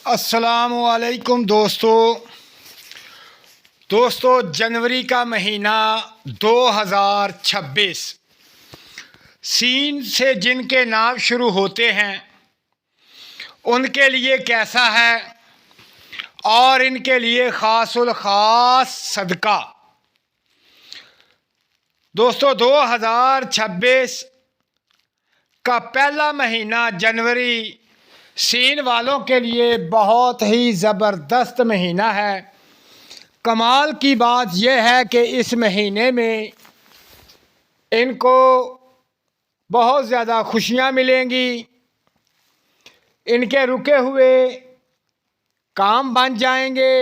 अस्सलामुअलैकुम दोस्तों जनवरी का महीना 2026 सीन से जिनके नाम शुरू होते हैं उनके लिए कैसा है और इनके लिए ख़ासुल ख़ास सदका। दोस्तों 2026 का पहला महीना जनवरी सीन वालों के लिए बहुत ही ज़बरदस्त महीना है। कमाल की बात यह है कि इस महीने में इनको बहुत ज़्यादा खुशियाँ मिलेंगी, इनके रुके हुए काम बन जाएंगे।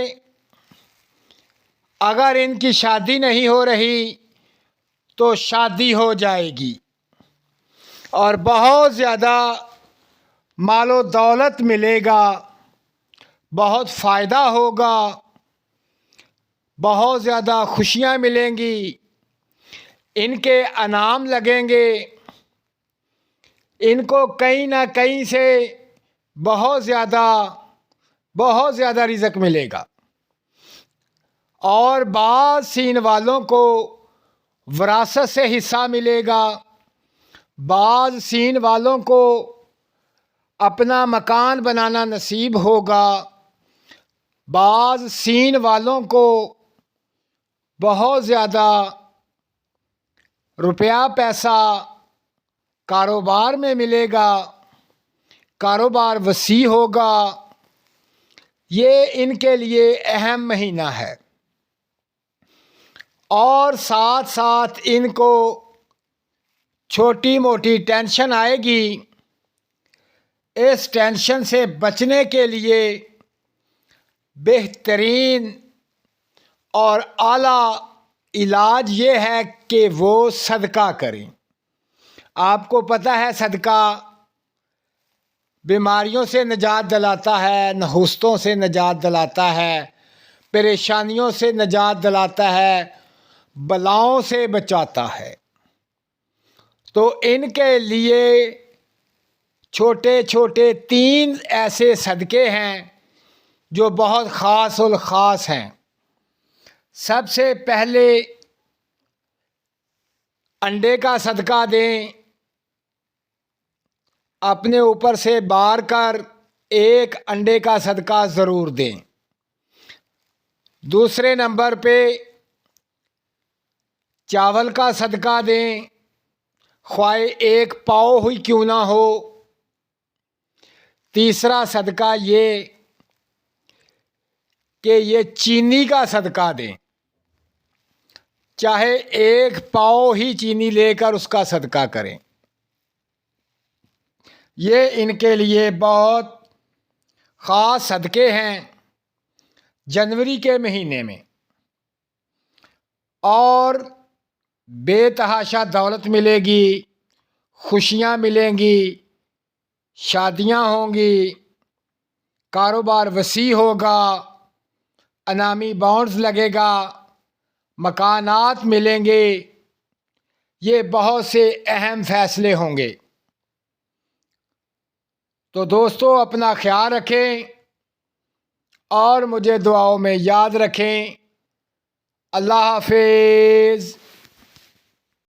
अगर इनकी शादी नहीं हो रही तो शादी हो जाएगी और बहुत ज़्यादा मालो दौलत मिलेगा, बहुत फ़ायदा होगा, बहुत ज़्यादा खुशियाँ मिलेंगी, इनके अनाम लगेंगे, इनको कहीं ना कहीं से बहुत ज़्यादा रिज़्क मिलेगा। और बाज़ सीन वालों को विरासत से हिस्सा मिलेगा, बाज़ सीन वालों को अपना मकान बनाना नसीब होगा, बाज़ सीन वालों को बहुत ज़्यादा रुपया पैसा कारोबार में मिलेगा, कारोबार वसी होगा। ये इनके लिए अहम महीना है और साथ साथ इनको छोटी मोटी टेंशन आएगी। इस टेंशन से बचने के लिए बेहतरीन और आला इलाज ये है कि वो सदका करें। आपको पता है सदका बीमारियों से निजात दिलाता है, नहुस्तों से निजात दिलाता है, परेशानियों से निजात दिलाता है, बलाओं से बचाता है। तो इनके लिए छोटे छोटे 3 ऐसे सदके हैं जो बहुत ख़ास और ख़ास हैं। सबसे पहले अंडे का सदका दें, अपने ऊपर से बार कर 1 अंडे का सदका ज़रूर दें। दूसरे नंबर पे चावल का सदका दें, ख्वाए 1 पाव हुई क्यों ना हो। तीसरा सदका ये कि ये चीनी का सदका दें, चाहे 1 पाव ही चीनी लेकर उसका सदका करें। ये इनके लिए बहुत ख़ास सदके हैं जनवरी के महीने में। और बेतहाशा दौलत मिलेगी, खुशियाँ मिलेंगी, शादियाँ होंगी, कारोबार वसी होगा, अनामी बॉन्ड्स लगेगा, मकानात मिलेंगे। ये बहुत से अहम फैसले होंगे। तो दोस्तों अपना ख्याल रखें और मुझे दुआओं में याद रखें। अल्लाह हाफिज़।